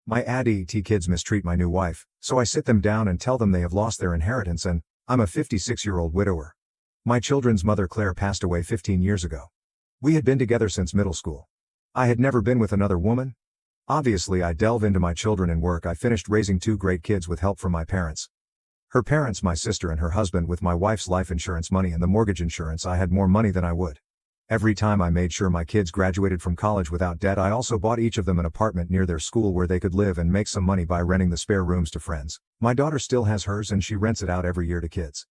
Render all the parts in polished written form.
My ad.t kids mistreat my new wife, so I sit them down and tell them they have lost their inheritance and I'm a 56-year-old widower. My children's mother Claire passed away 15 years ago. We had been together since middle school. I had never been with another woman. Obviously I delve into my children and work. I finished raising two great kids with help from my parents. Her parents, my sister and her husband. With my wife's life insurance money and the mortgage insurance, I had more money than I would. Every time I made sure my kids graduated from college without debt. I also bought each of them an apartment near their school where they could live and make some money by renting the spare rooms to friends. My daughter still has hers and she rents it out every year to kids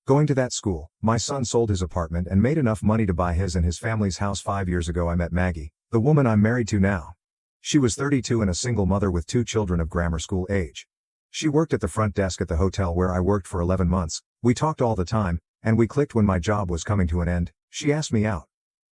going to that school. My son sold his apartment and made enough money to buy his and his family's house. 5 years ago I met Maggie, the woman I'm married to now. She was 32 and a single mother with two children of grammar school age. She worked at the front desk at the hotel where I worked for 11 months. We talked all the time, and we clicked when my job was coming to an end. She asked me out.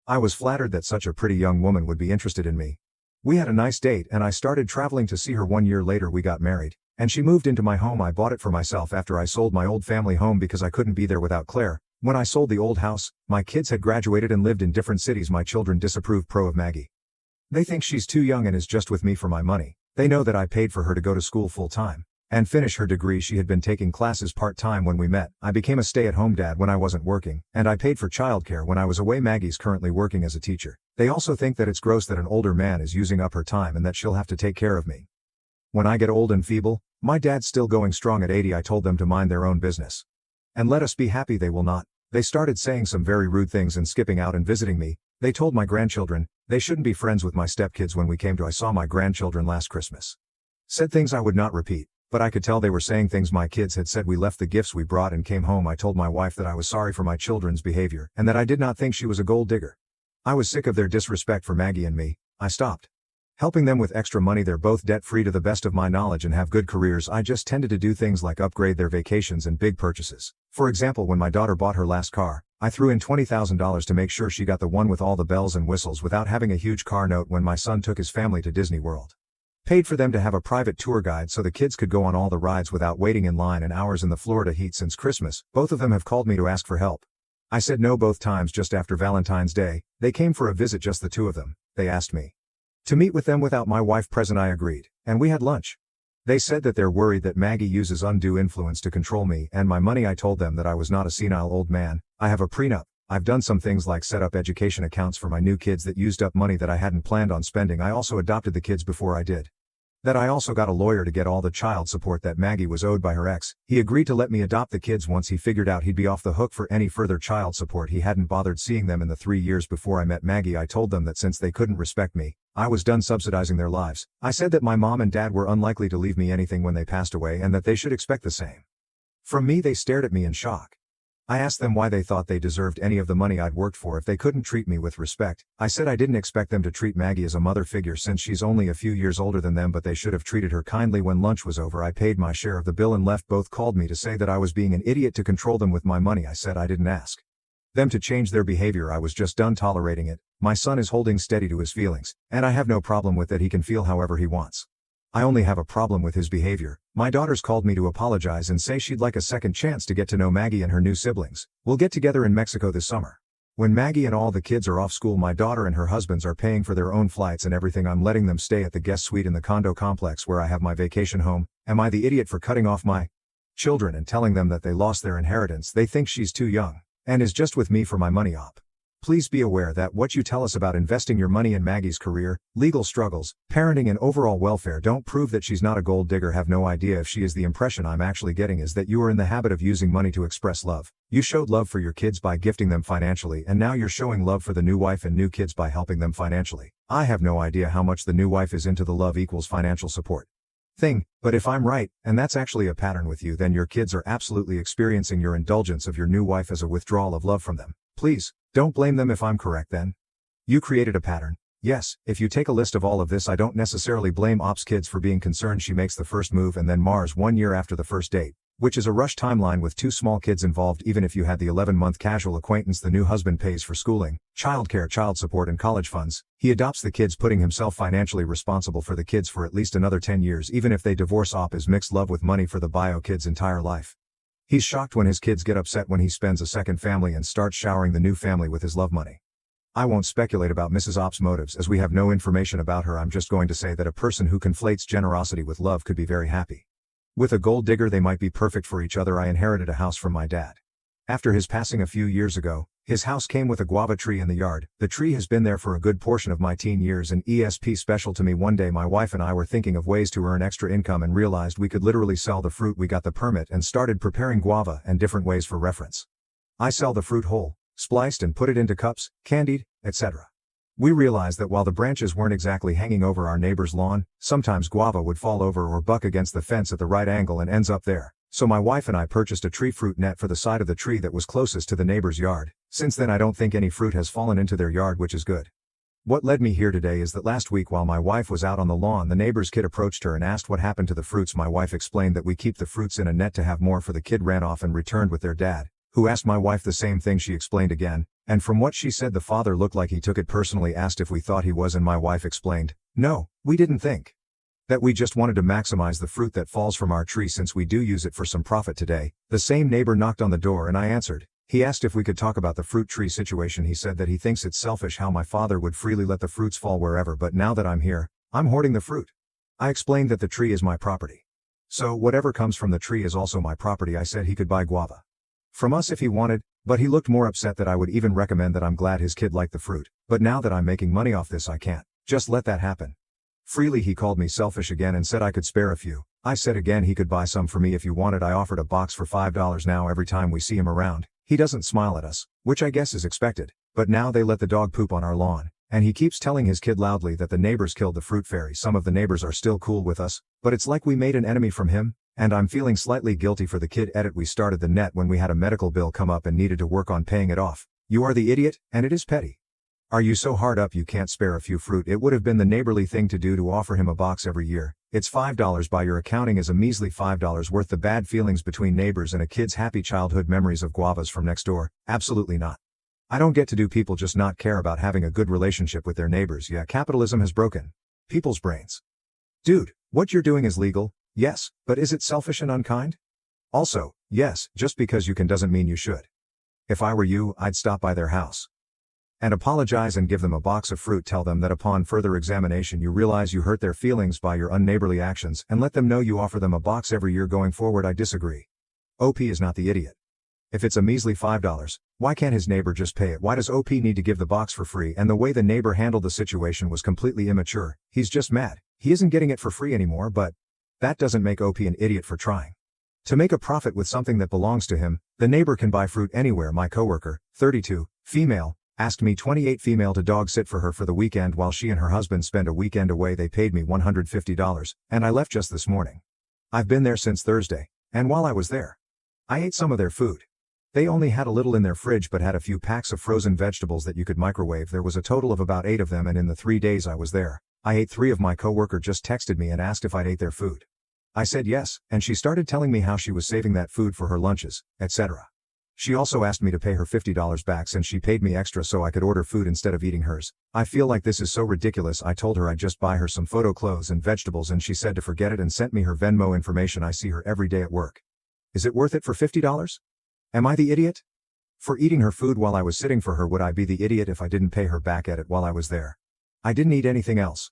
I was flattered that such a pretty young woman would be interested in me. We had a nice date and I started traveling to see her. 1 year later we got married, and she moved into my home. I bought it for myself after I sold my old family home because I couldn't be there without Claire. When I sold the old house, my kids had graduated and lived in different cities. My children disapprove of Maggie. They think she's too young and is just with me for my money. They know that I paid for her to go to school full-time and finish her degree. She had been taking classes part-time when we met. I became a stay-at-home dad when I wasn't working, and I paid for childcare when I was away. Maggie's currently working as a teacher. They also think that it's gross that an older man is using up her time and that she'll have to take care of me when I get old and feeble. My dad's still going strong at 80. I told them to mind their own business and let us be happy. They will not. They started saying some very rude things and skipping out and visiting me. They told my grandchildren they shouldn't be friends with my stepkids. When we came to I saw my grandchildren last Christmas. Said things I would not repeat, but I could tell they were saying things my kids had said. We left the gifts we brought and came home. I told my wife that I was sorry for my children's behavior and that I did not think she was a gold digger. I was sick of their disrespect for Maggie and me. I stopped helping them with extra money. They're both debt-free to the best of my knowledge and have good careers. I just tended to do things like upgrade their vacations and big purchases. For example, when my daughter bought her last car, I threw in $20,000 to make sure she got the one with all the bells and whistles without having a huge car note. When my son took his family to Disney World, paid for them to have a private tour guide so the kids could go on all the rides without waiting in line and hours in the Florida heat. Since Christmas, both of them have called me to ask for help. I said no both times. Just after Valentine's Day, they came for a visit, just the two of them. They asked me to meet with them without my wife present. I agreed, and we had lunch. They said that they're worried that Maggie uses undue influence to control me and my money. I told them that I was not a senile old man. I have a prenup. I've done some things like set up education accounts for my new kids that used up money that I hadn't planned on spending. I also adopted the kids before I did that. I also got a lawyer to get all the child support that Maggie was owed by her ex. He agreed to let me adopt the kids once he figured out he'd be off the hook for any further child support. He hadn't bothered seeing them in the 3 years before I met Maggie. I told them that since they couldn't respect me, I was done subsidizing their lives. I said that my mom and dad were unlikely to leave me anything when they passed away and that they should expect the same from me. They stared at me in shock. I asked them why they thought they deserved any of the money I'd worked for if they couldn't treat me with respect. I said I didn't expect them to treat Maggie as a mother figure since she's only a few years older than them, but they should have treated her kindly. When lunch was over, I paid my share of the bill and left. Both called me to say that I was being an idiot to control them with my money. I said I didn't ask them to change their behavior. I was just done tolerating it. My son is holding steady to his feelings, and I have no problem with that. He can feel however he wants. I only have a problem with his behavior. My daughters called me to apologize and say she'd like a second chance to get to know Maggie and her new siblings. We'll get together in Mexico this summer. When Maggie and all the kids are off school, my daughter and her husbands are paying for their own flights and everything. I'm letting them stay at the guest suite in the condo complex where I have my vacation home. Am I the idiot for cutting off my children and telling them that they lost their inheritance? They think she's too young and is just with me for my money. Please be aware that what you tell us about investing your money in Maggie's career, legal struggles, parenting and overall welfare don't prove that she's not a gold digger. Have no idea if she is. The impression I'm actually getting is that you are in the habit of using money to express love. You showed love for your kids by gifting them financially, and now you're showing love for the new wife and new kids by helping them financially. I have no idea how much the new wife is into the love equals financial support thing, but if I'm right, and that's actually a pattern with you, then your kids are absolutely experiencing your indulgence of your new wife as a withdrawal of love from them. Please, don't blame them if I'm correct then. You created a pattern. Yes, if you take a list of all of this, I don't necessarily blame Op's kids for being concerned. She makes the first move and then Mars 1 year after the first date, which is a rush timeline with 2 small kids involved. Even if you had the 11-month casual acquaintance, the new husband pays for schooling, childcare, child support and college funds. He adopts the kids, putting himself financially responsible for the kids for at least another 10 years. Even if they divorce, Op is mixed love with money for the bio kids' entire life. He's shocked when his kids get upset when he spends a second family and starts showering the new family with his love money. I won't speculate about Mrs. Opp's motives as we have no information about her. I'm just going to say that a person who conflates generosity with love could be very happy. With a gold digger they might be perfect for each other. I inherited a house from my dad. After his passing a few years ago, his house came with a guava tree in the yard. The tree has been there for a good portion of my teen years and ESP special to me. One day my wife and I were thinking of ways to earn extra income and realized we could literally sell the fruit. We got the permit and started preparing guava and different ways for reference. I sell the fruit whole, spliced and put it into cups, candied, etc. We realized that while the branches weren't exactly hanging over our neighbor's lawn, sometimes guava would fall over or buck against the fence at the right angle and ends up there. So my wife and I purchased a tree fruit net for the side of the tree that was closest to the neighbor's yard. Since then I don't think any fruit has fallen into their yard, which is good. What led me here today is that last week while my wife was out on the lawn, the neighbor's kid approached her and asked what happened to the fruits. My wife explained that we keep the fruits in a net to have more for the kid. Ran off and returned with their dad, who asked my wife the same thing. She explained again, and from what she said the father looked like he took it personally. Asked if we thought he was, and my wife explained, no, we didn't think. That we just wanted to maximize the fruit that falls from our tree since we do use it for some profit. Today, the same neighbor knocked on the door and I answered. He asked if we could talk about the fruit tree situation. He said that he thinks it's selfish how my father would freely let the fruits fall wherever, but now that I'm here, I'm hoarding the fruit. I explained that the tree is my property. So whatever comes from the tree is also my property. I said he could buy guava from us if he wanted, but he looked more upset that I would even recommend that. I'm glad his kid liked the fruit, but now that I'm making money off this I can't just let that happen freely. He called me selfish again and said I could spare a few. I said again he could buy some for me if you wanted. I offered a box for $5. Now every time we see him around, he doesn't smile at us, which I guess is expected, but now they let the dog poop on our lawn, and he keeps telling his kid loudly that the neighbors killed the fruit fairy. Some of the neighbors are still cool with us, but it's like we made an enemy from him, and I'm feeling slightly guilty for the kid. Edit. We started the net when we had a medical bill come up and needed to work on paying it off. You are the idiot, and it is petty. Are you so hard up you can't spare a few fruit? It would have been the neighborly thing to do to offer him a box every year. It's $5 by your accounting is a measly $5 worth. The bad feelings between neighbors and a kid's happy childhood memories of guavas from next door? Absolutely not. I don't get to do people just not care about having a good relationship with their neighbors. Yeah, capitalism has broken people's brains. Dude, what you're doing is legal, yes, but is it selfish and unkind? Also, yes, just because you can doesn't mean you should. If I were you, I'd stop by their house and apologize and give them a box of fruit. Tell them that upon further examination you realize you hurt their feelings by your unneighborly actions, and let them know you offer them a box every year going forward. I disagree. OP is not the idiot. If it's a measly $5, why can't his neighbor just pay it? Why does OP need to give the box for free? And the way the neighbor handled the situation was completely immature. He's just mad he isn't getting it for free anymore, but that doesn't make OP an idiot for trying to make a profit with something that belongs to him. The neighbor can buy fruit anywhere. My coworker, 32, female, asked me 28 female to dog sit for her for the weekend while she and her husband spent a weekend away. They paid me $150, and I left just this morning. I've been there since Thursday, and while I was there, I ate some of their food. They only had a little in their fridge but had a few packs of frozen vegetables that you could microwave. There was a total of about 8 of them, and in the 3 days I was there, I ate 3 of. My coworker just texted me and asked if I'd ate their food. I said yes, and she started telling me how she was saving that food for her lunches, etc. She also asked me to pay her $50 back since she paid me extra so I could order food instead of eating hers. I feel like this is so ridiculous. I told her I'd just buy her some photo clothes and vegetables, and she said to forget it and sent me her Venmo information. I see her every day at work. Is it worth it for $50? Am I the idiot for eating her food while I was sitting for her? Would I be the idiot if I didn't pay her back at it while I was there? I didn't eat anything else.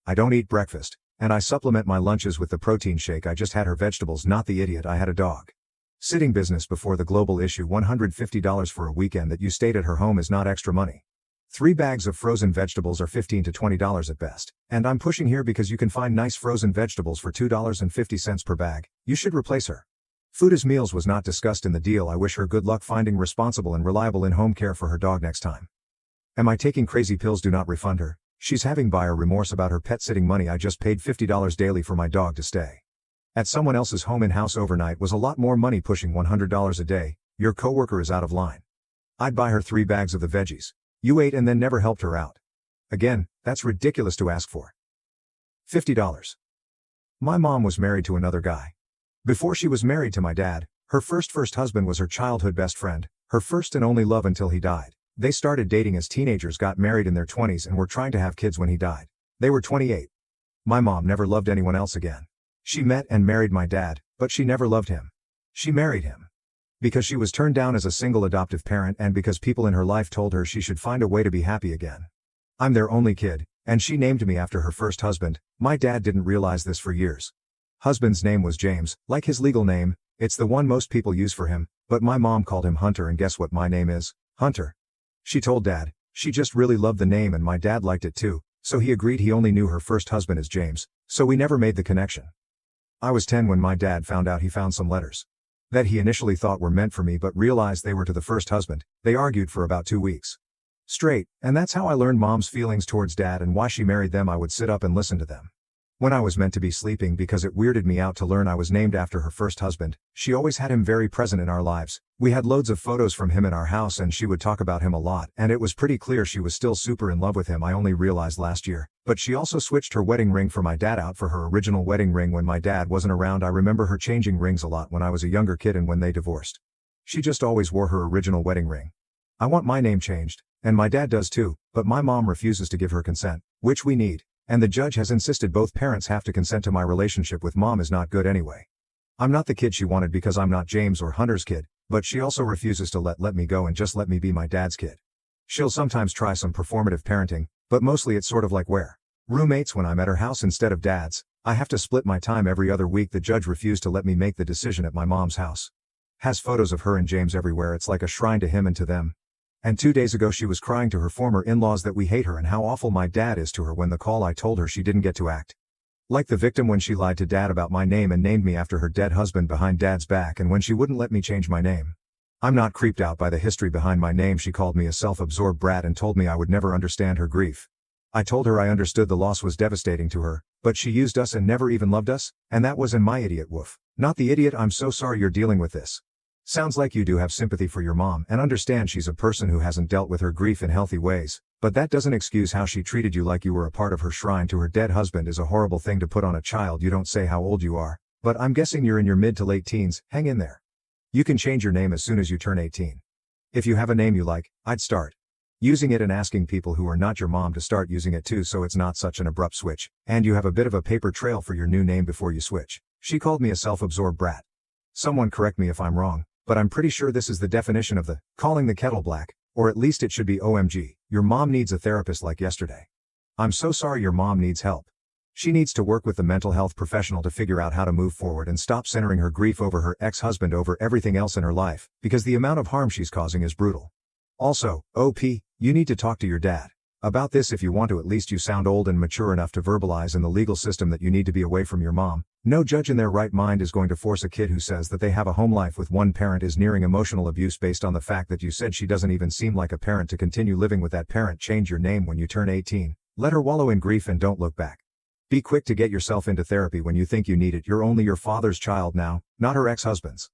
I don't eat breakfast, and I supplement my lunches with the protein shake. I just had her vegetables. Not the idiot. I had a dog sitting business before the global issue. $150 for a weekend that you stayed at her home is not extra money. 3 bags of frozen vegetables are $15 to $20 at best, and I'm pushing here because you can find nice frozen vegetables for $2.50 per bag. You should replace her. Food as meals was not discussed in the deal. I wish her good luck finding responsible and reliable in-home care for her dog next time. Am I taking crazy pills? Do not refund her. She's having buyer remorse about her pet sitting money. I just paid $50 daily for my dog to stay at someone else's home in-house overnight was a lot more money. Pushing $100 a day. Your coworker is out of line. I'd buy her 3 bags of the veggies you ate and then never helped her out. Again, that's ridiculous to ask for $50. My mom was married to another guy. Before she was married to my dad, her first husband was her childhood best friend, her first and only love until he died. They started dating as teenagers, got married in their 20s, and were trying to have kids when he died. They were 28. My mom never loved anyone else again. She met and married my dad, but she never loved him. She married him Because she was turned down as a single adoptive parent and because people in her life told her she should find a way to be happy again. I'm their only kid, and she named me after her first husband. My dad didn't realize this for years. Husband's name was James, like his legal name, it's the one most people use for him, but my mom called him Hunter, and guess what my name is? Hunter. She told Dad. She just really loved the name and my dad liked it too, so he agreed. He only knew her first husband as James, so we never made the connection. I was 10 when my dad found out he found some letters that he initially thought were meant for me but realized they were to the first husband. They argued for about 2 weeks straight, and that's how I learned Mom's feelings towards Dad and why she married them. I would sit up and listen to them when I was meant to be sleeping because it weirded me out to learn I was named after her first husband. She always had him very present in our lives. We had loads of photos from him in our house and she would talk about him a lot, and it was pretty clear she was still super in love with him. I only realized last year, but she also switched her wedding ring for my dad out for her original wedding ring when my dad wasn't around. I remember her changing rings a lot when I was a younger kid and when they divorced. She just always wore her original wedding ring. I want my name changed, and my dad does too, but my mom refuses to give her consent, which we need. And the judge has insisted both parents have to consent to. My relationship with Mom is not good anyway. I'm not the kid she wanted because I'm not James or Hunter's kid, but she also refuses to let me go and just let me be my dad's kid. She'll sometimes try some performative parenting, but mostly it's sort of like we're roommates when I'm at her house instead of Dad's. I have to split my time every other week. The judge refused to let me make the decision at my mom's house. Has photos of her and James everywhere. It's like a shrine to him and to them. And 2 days ago she was crying to her former in-laws that we hate her and how awful my dad is to her. When the call I told her she didn't get to act like the victim when she lied to Dad about my name and named me after her dead husband behind Dad's back, and when she wouldn't let me change my name. I'm not creeped out by the history behind my name. She called me a self-absorbed brat and told me I would never understand her grief. I told her I understood the loss was devastating to her, but she used us and never even loved us, and that was in my idiot woof. Not the idiot. I'm so sorry you're dealing with this. Sounds like you do have sympathy for your mom and understand she's a person who hasn't dealt with her grief in healthy ways, but that doesn't excuse how she treated you like you were a part of her shrine to her dead husband. Is a horrible thing to put on a child. You don't say how old you are, but I'm guessing you're in your mid to late teens. Hang in there. You can change your name as soon as you turn 18. If you have a name you like, I'd start using it and asking people who are not your mom to start using it too, so it's not such an abrupt switch, and you have a bit of a paper trail for your new name before you switch. She called me a self-absorbed brat. Someone correct me if I'm wrong, but I'm pretty sure this is the definition of the calling the kettle black, or at least it should be OMG, your mom needs a therapist like yesterday. I'm so sorry your mom needs help. She needs to work with the mental health professional to figure out how to move forward and stop centering her grief over her ex-husband over everything else in her life, because the amount of harm she's causing is brutal. Also, OP, you need to talk to your dad about this if you want to. At least you sound old and mature enough to verbalize in the legal system that you need to be away from your mom. No judge in their right mind is going to force a kid who says that they have a home life with one parent is nearing emotional abuse based on the fact that you said she doesn't even seem like a parent to continue living with that parent. Change your name when you turn 18. Let her wallow in grief and don't look back. Be quick to get yourself into therapy when you think you need it. You're only your father's child now, not her ex-husband's.